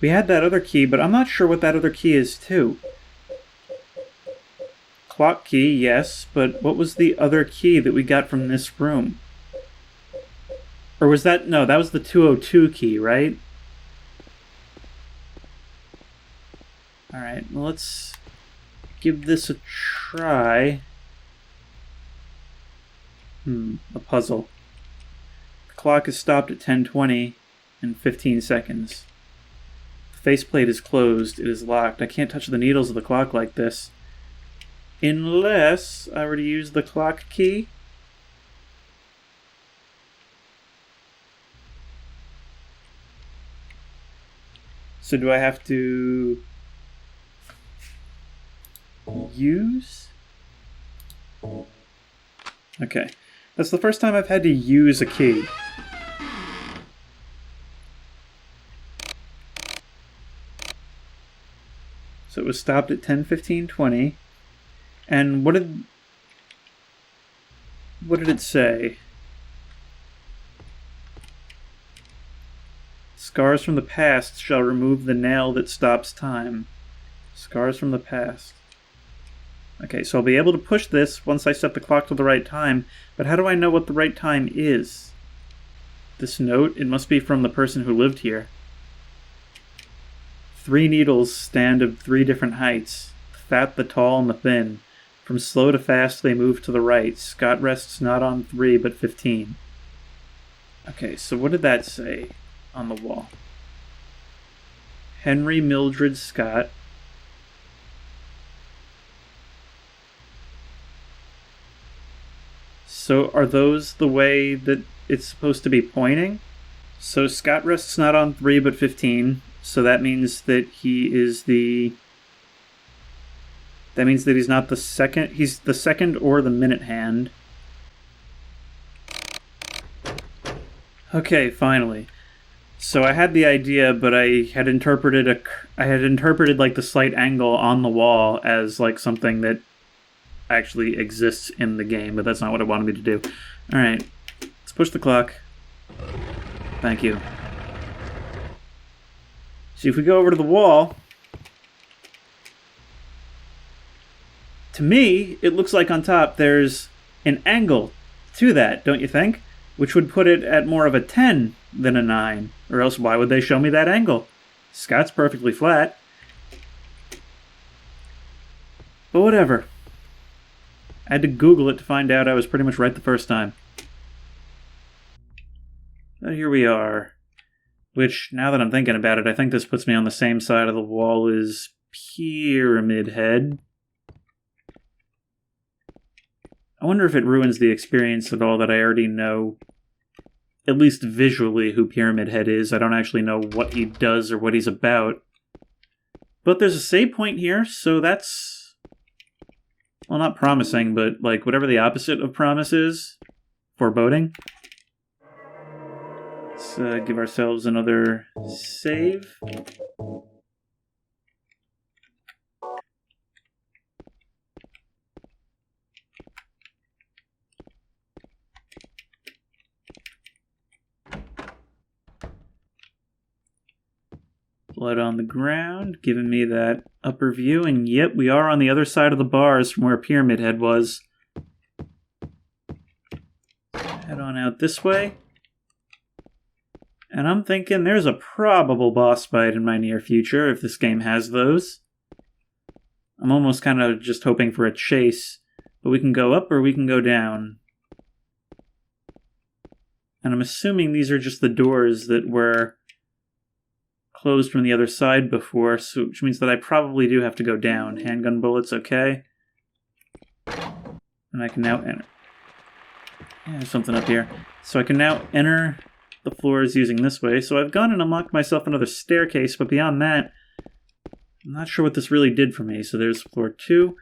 We had that other key, but I'm not sure what that other key is too. Clock key, yes, but what was the other key that we got from this room? Or was that... No, that was the 202 key, right? Alright, well, let's give this a try. A puzzle. The clock is stopped at 10:20 in 15 seconds. The faceplate is closed. It is locked. I can't touch the needles of the clock like this. Unless I were to use the clock key. So do I have to use? Okay. That's the first time I've had to use a key. So it was stopped at 10:15:20. And what did it say? Scars from the past shall remove the nail that stops time. Scars from the past. Okay, so I'll be able to push this once I set the clock to the right time, but how do I know what the right time is? This note, it must be from the person who lived here. 3 needles stand of 3 different heights, the fat, the tall, and the thin. From slow to fast they move to the right. Scott rests not on 3, but 15. Okay, so what did that say on the wall? Henry Mildred Scott. So are those the way that it's supposed to be pointing? So Scott rests not on 3 but 15, so that means that he is the... That means that he's not the second... He's the second or the minute hand. Okay, finally. So I had the idea, but I had interpreted like the slight angle on the wall as like something that actually exists in the game, but that's not what it wanted me to do. Alright, let's push the clock. Thank you. See, if we go over to the wall, to me, it looks like on top there's an angle to that, don't you think? Which would put it at more of a 10 than a 9. Or else why would they show me that angle? Scott's perfectly flat. But whatever. I had to Google it to find out I was pretty much right the first time. But here we are. Which, now that I'm thinking about it, I think this puts me on the same side of the wall as Pyramid Head. I wonder if it ruins the experience at all that I already know, at least visually, who Pyramid Head is. I don't actually know what he does or what he's about. But there's a save point here, so that's... well, not promising, but, like, whatever the opposite of promise is. Foreboding. Let's give ourselves another save. Blood on the ground, giving me that upper view, and yep, we are on the other side of the bars from where Pyramid Head was. Head on out this way. And I'm thinking there's a probable boss fight in my near future, if this game has those. I'm almost kind of just hoping for a chase, but we can go up or we can go down. And I'm assuming these are just the doors that were closed from the other side before, so, which means that I probably do have to go down. Handgun bullets, okay. And I can now enter. Yeah, there's something up here. So I can now enter the floors using this way. So I've gone and unlocked myself another staircase, but beyond that, I'm not sure what this really did for me. So there's floor 2.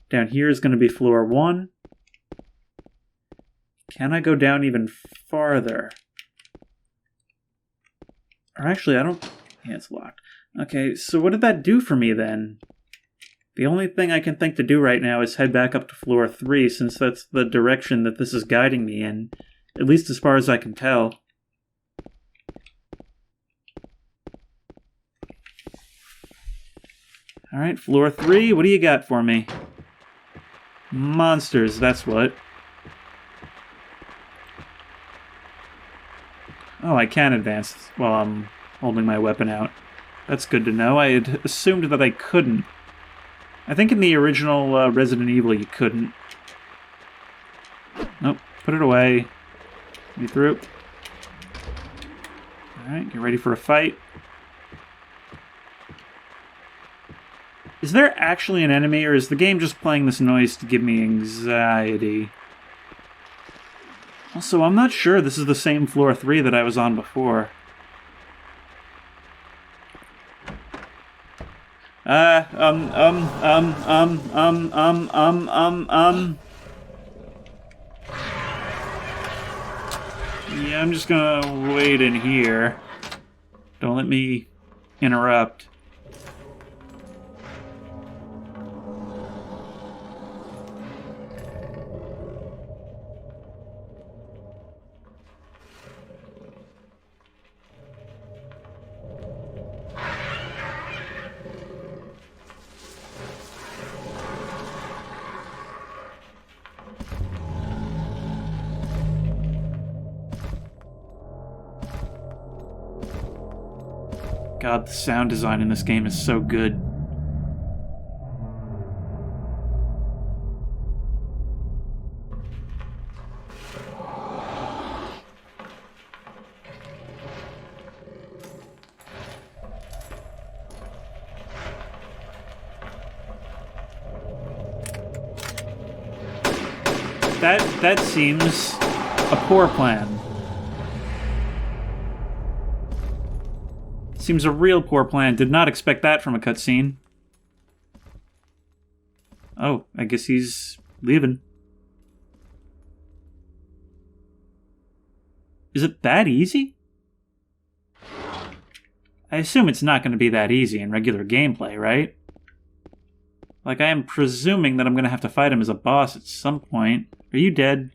Down here is going to be floor 1. Can I go down even farther? Or actually, I don't... yeah, it's locked. Okay, so what did that do for me then? The only thing I can think to do right now is head back up to floor 3, since that's the direction that this is guiding me in, at least as far as I can tell. Alright, floor 3, what do you got for me? Monsters, that's what. Oh, I can advance while I'm holding my weapon out. That's good to know. I had assumed that I couldn't. I think in the original Resident Evil you couldn't. Nope. Put it away. Me through. Alright, get ready for a fight. Is there actually an enemy, or is the game just playing this noise to give me anxiety? Also, I'm not sure this is the same floor 3 that I was on before. Yeah, I'm just gonna wait in here. Don't let me interrupt. God, the sound design in this game is so good. That seems a poor plan. Seems a real poor plan. Did not expect that from a cutscene. Oh, I guess he's leaving. Is it that easy? I assume it's not going to be that easy in regular gameplay, right? Like, I am presuming that I'm going to have to fight him as a boss at some point. Are you dead?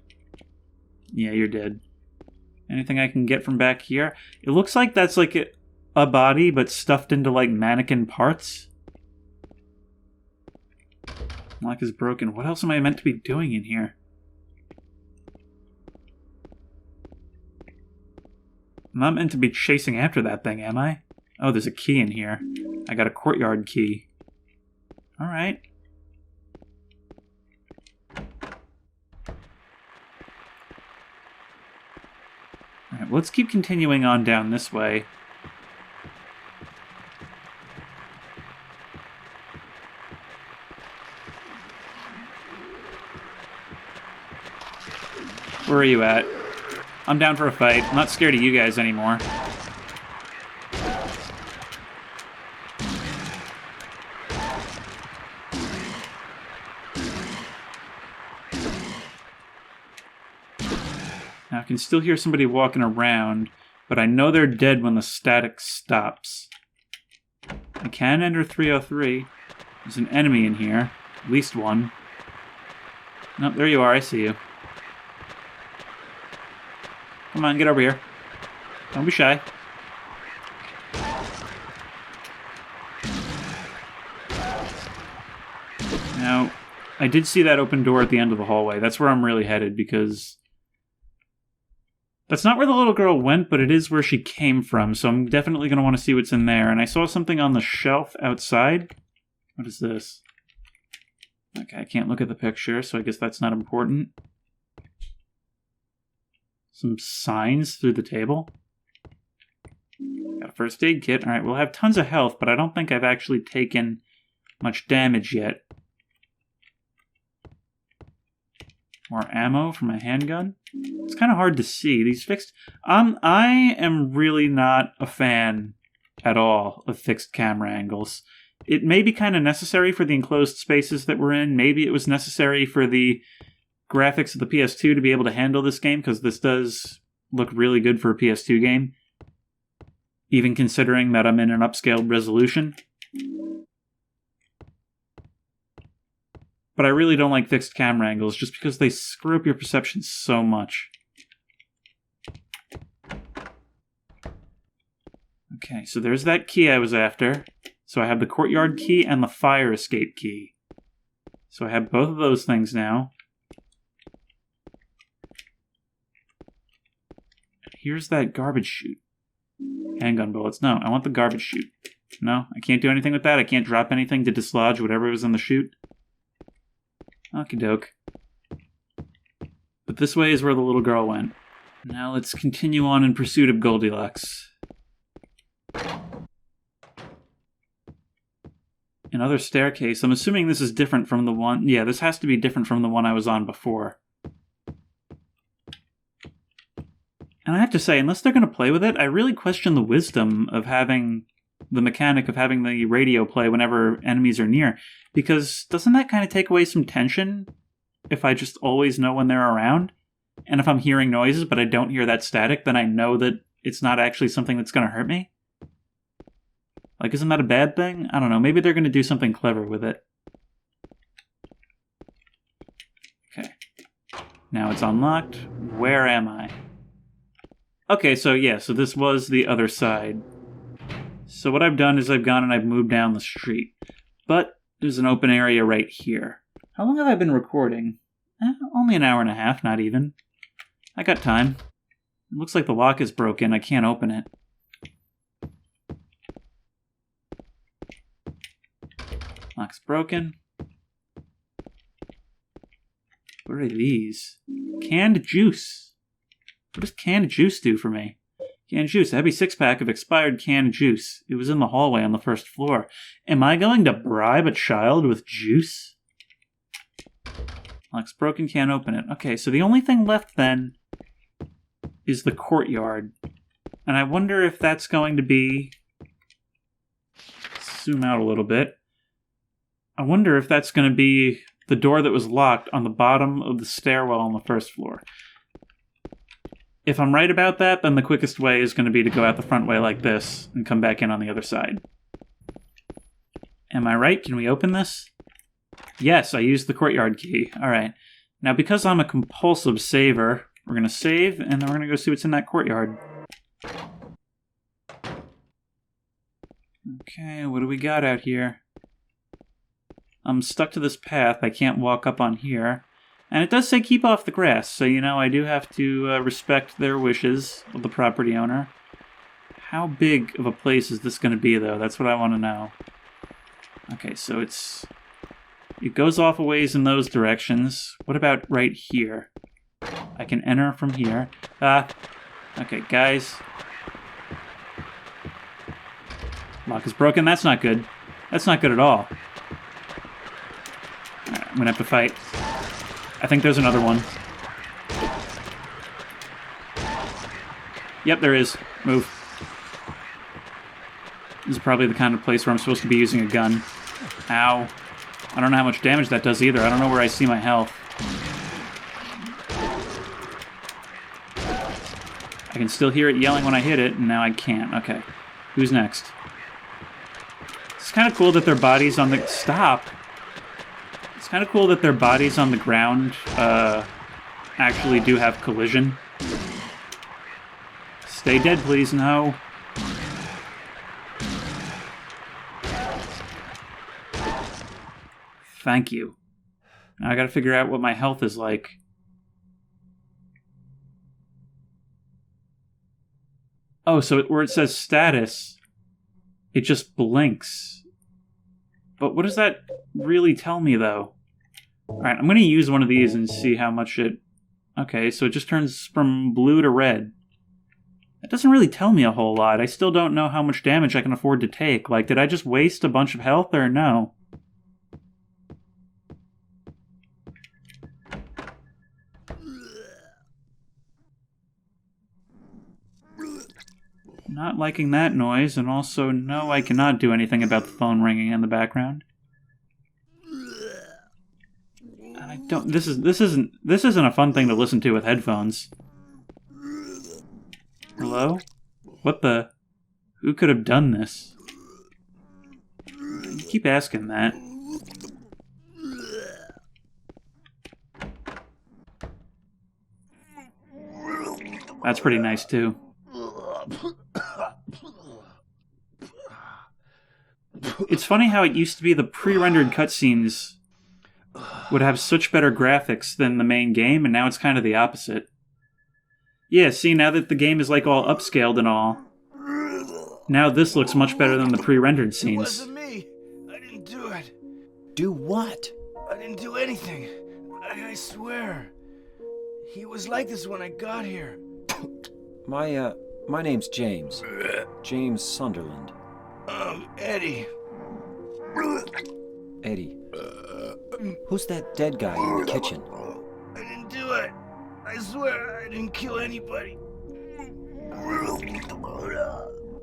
Yeah, you're dead. Anything I can get from back here? It looks like that's like a body, but stuffed into, like, mannequin parts. Lock is broken. What else am I meant to be doing in here? I'm not meant to be chasing after that thing, am I? Oh, there's a key in here. I got a Courtyard Key. Alright. Alright, let's keep continuing on down this way. Where are you at? I'm down for a fight. I'm not scared of you guys anymore. Now I can still hear somebody walking around, but I know they're dead when the static stops. I can enter 303. There's an enemy in here. At least one. Nope, there you are. I see you. Come on, get over here. Don't be shy. Now, I did see that open door at the end of the hallway. That's where I'm really headed, because that's not where the little girl went, but it is where she came from, so I'm definitely going to want to see what's in there. And I saw something on the shelf outside. What is this? Okay, I can't look at the picture, so I guess that's not important. Some signs through the table. Got a first aid kit. Alright, we'll have tons of health, but I don't think I've actually taken much damage yet. More ammo for my handgun. It's kind of hard to see. These fixed... I am really not a fan at all of fixed camera angles. It may be kind of necessary for the enclosed spaces that we're in. Maybe it was necessary for the graphics of the PS2 to be able to handle this game, because this does look really good for a PS2 game, even considering that I'm in an upscaled resolution. But I really don't like fixed camera angles, just because they screw up your perception so much. Okay, so there's that key I was after. So I have the Courtyard Key and the Fire Escape Key. So I have both of those things now. Here's that garbage chute. Handgun bullets. No, I want the garbage chute. No, I can't do anything with that. I can't drop anything to dislodge whatever was in the chute. Okie doke. But this way is where the little girl went. Now let's continue on in pursuit of Goldilocks. Another staircase. I'm assuming this is different from the one... Yeah, this has to be different from the one I was on before. And I have to say, unless they're going to play with it, I really question the wisdom of having the mechanic of having the radio play whenever enemies are near. Because doesn't that kind of take away some tension if I just always know when they're around? And if I'm hearing noises but I don't hear that static, then I know that it's not actually something that's going to hurt me? Like, isn't that a bad thing? I don't know. Maybe they're going to do something clever with it. Okay. Now it's unlocked. Where am I? Okay, so yeah, so this was the other side. So what I've done is I've gone and I've moved down the street. But there's an open area right here. How long have I been recording? Only an hour and a half, not even. I got time. It looks like the lock is broken. I can't open it. Lock's broken. What are these? Canned juice. What does canned juice do for me? Canned juice. A heavy 6-pack of expired canned juice. It was in the hallway on the first floor. Am I going to bribe a child with juice? Lock's broken. Can't open it. Okay, so the only thing left then is the courtyard. And I wonder if that's going to be... Zoom out a little bit. I wonder if that's going to be the door that was locked on the bottom of the stairwell on the first floor. If I'm right about that, then the quickest way is going to be to go out the front way like this and come back in on the other side. Am I right? Can we open this? Yes, I used the courtyard key. All right. Now, because I'm a compulsive saver, we're going to save, and then we're going to go see what's in that courtyard. Okay, what do we got out here? I'm stuck to this path. I can't walk up on here. And it does say keep off the grass, so you know I do have to respect their wishes of the property owner. How big of a place is this going to be, though? That's what I want to know. Okay, so it goes off a ways in those directions. What about right here? I can enter from here. Okay, guys. Lock is broken. That's not good. That's not good at all. Alright, I'm gonna have to fight. I think there's another one. Yep, there is. Move. This is probably the kind of place where I'm supposed to be using a gun. Ow. I don't know how much damage that does either. I don't know where I see my health. I can still hear it yelling when I hit it, and now I can't. Okay. Who's next? It's kind of cool that their bodies on the... Stop! It's kind of cool that their bodies on the ground actually do have collision. Stay dead, please. No. Thank you. Now I gotta figure out what my health is like. Oh, so where it says status, it just blinks. But what does that really tell me, though? Alright, I'm gonna use one of these and see how much it... Okay, so it just turns from blue to red. That doesn't really tell me a whole lot. I still don't know how much damage I can afford to take. Like, did I just waste a bunch of health, or no? Not liking that noise, and also, no, I cannot do anything about the phone ringing in the background. I don't. This isn't a fun thing to listen to with headphones. Hello? What the? Who could have done this? You keep asking that. That's pretty nice too. It's funny how it used to be the pre-rendered cutscenes would have such better graphics than the main game, and now it's kind of the opposite. Yeah, see, now that the game is like all upscaled and all, now this looks much better than the pre-rendered scenes. It wasn't me. I didn't do it. Do what? I didn't do anything. I swear. He was like this when I got here. My name's James. James Sunderland. Eddie. Eddie. Who's that dead guy in the kitchen? I didn't do it. I swear I didn't kill anybody.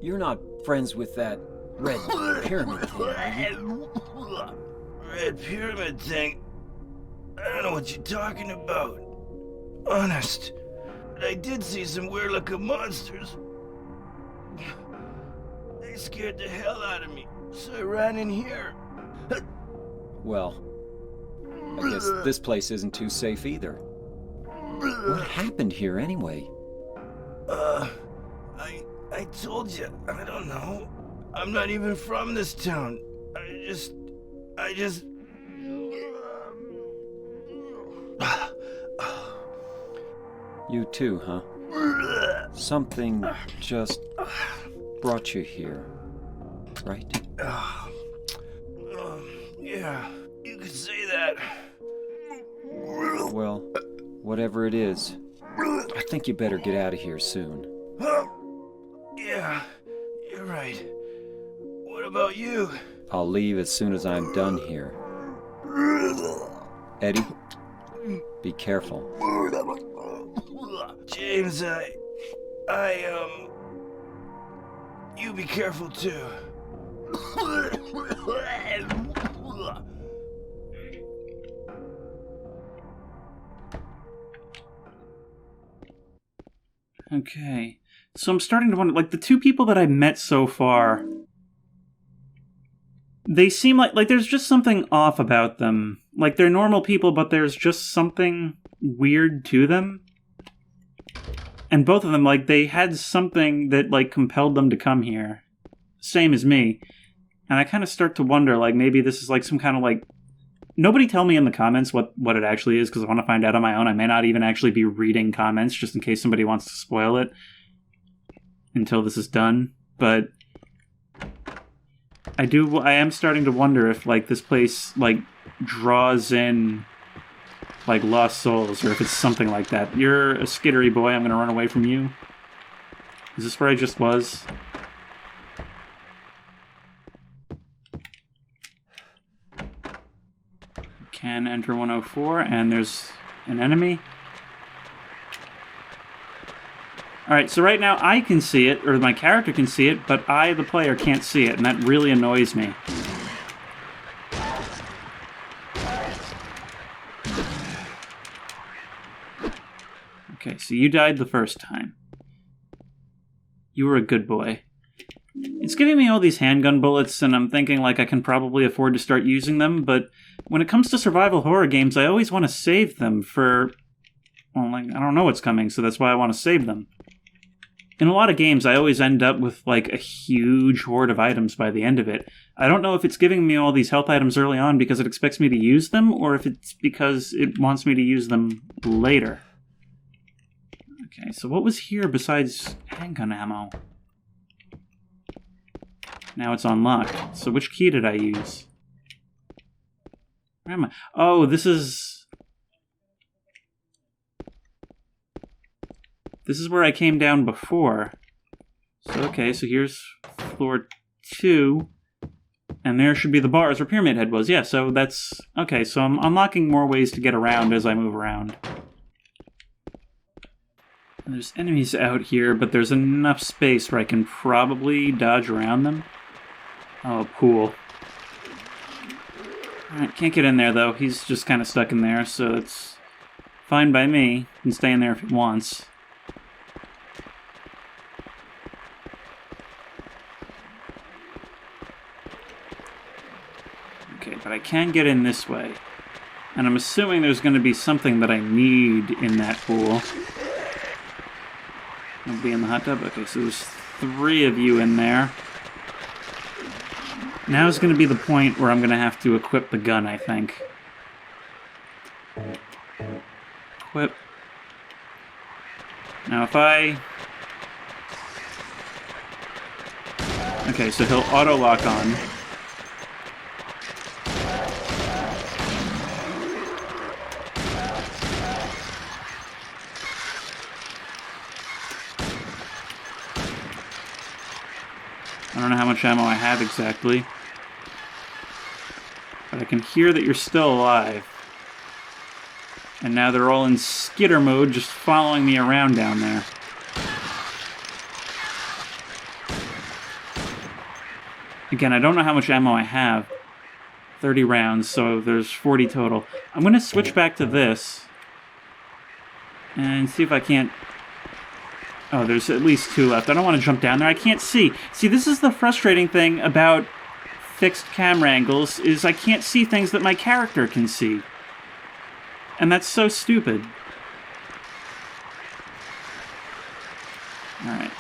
You're not friends with that red pyramid thing, are you? Red pyramid thing? I don't know what you're talking about. Honest. But I did see some weird-looking monsters. They scared the hell out of me, so I ran in here. Well, I guess this place isn't too safe either. What happened here anyway? I told you, I don't know. I'm not even from this town. I just... You too, huh? Something just brought you here, right? Yeah, you could say that. Well, whatever it is, I think you better get out of here soon. Yeah, you're right. What about you? I'll leave as soon as I'm done here. Eddie, be careful. James, you be careful too. Okay. So I'm starting to wonder, like, the two people that I met so far, they seem like there's just something off about them. Like, they're normal people, but there's just something weird to them. And both of them, like, they had something that, like, compelled them to come here. Same as me. And I kind of start to wonder, like, maybe this is, like, some kind of, like... Nobody tell me in the comments what it actually is, because I want to find out on my own. I may not even actually be reading comments, just in case somebody wants to spoil it until this is done. But I am starting to wonder if, like, this place, like, draws in, like, lost souls, or if it's something like that. You're a skittery boy, I'm gonna run away from you. Is this where I just was? Can enter 104, and there's an enemy. Alright, so right now I can see it, or my character can see it, but I, the player, can't see it, and that really annoys me. Okay, so you died the first time. You were a good boy. It's giving me all these handgun bullets, and I'm thinking like I can probably afford to start using them, but when it comes to survival horror games, I always want to save them for... well, like, I don't know what's coming, so that's why I want to save them. In a lot of games, I always end up with, like, a huge hoard of items by the end of it. I don't know if it's giving me all these health items early on because it expects me to use them, or if it's because it wants me to use them later. Okay, so what was here besides handgun ammo? Now it's unlocked. So which key did I use? Where am I? Oh, this is where I came down before. So, okay, so here's floor 2. And there should be the bars where Pyramid Head was. Yeah, so that's... okay, so I'm unlocking more ways to get around as I move around. And there's enemies out here, but there's enough space where I can probably dodge around them. Oh, cool. Alright, can't get in there, though. He's just kind of stuck in there, so it's fine by me. He can stay in there if he wants. Okay, but I can get in this way. And I'm assuming there's going to be something that I need in that pool. Nobody in the hot tub? Okay, so there's 3 of you in there. Now is going to be the point where I'm going to have to equip the gun, I think. Equip. Now if I... okay, so he'll auto-lock on. I don't know how much ammo I have exactly. But I can hear that you're still alive. And now they're all in skitter mode, just following me around down there. Again, I don't know how much ammo I have. 30 rounds, so there's 40 total. I'm going to switch back to this. And see if I can't... oh, there's at least 2 left. I don't want to jump down there. I can't see. See, this is the frustrating thing about fixed camera angles, is I can't see things that my character can see. And that's so stupid. Alright.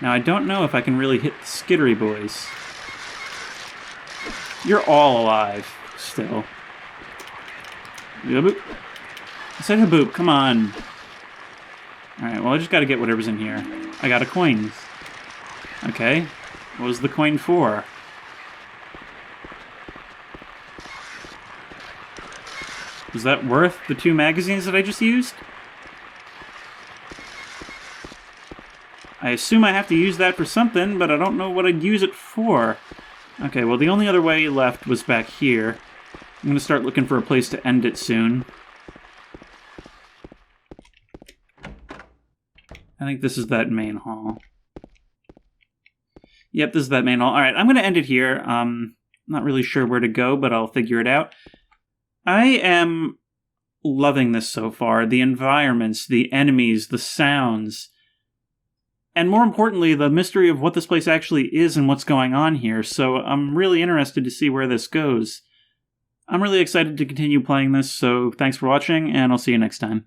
Now, I don't know if I can really hit the skittery boys. You're all alive, still. Haboop. I said haboop, come on. Alright, well I just gotta get whatever's in here. I got a coin. Okay. What was the coin for? Was that worth the 2 magazines that I just used? I assume I have to use that for something, but I don't know what I'd use it for. Okay, well the only other way left was back here. I'm gonna start looking for a place to end it soon. I think this is that main hall. Yep, this is that main hall. Alright, I'm going to end it here. Not really sure where to go, but I'll figure it out. I am loving this so far. The environments, the enemies, the sounds. And more importantly, the mystery of what this place actually is and what's going on here. So I'm really interested to see where this goes. I'm really excited to continue playing this, so thanks for watching, and I'll see you next time.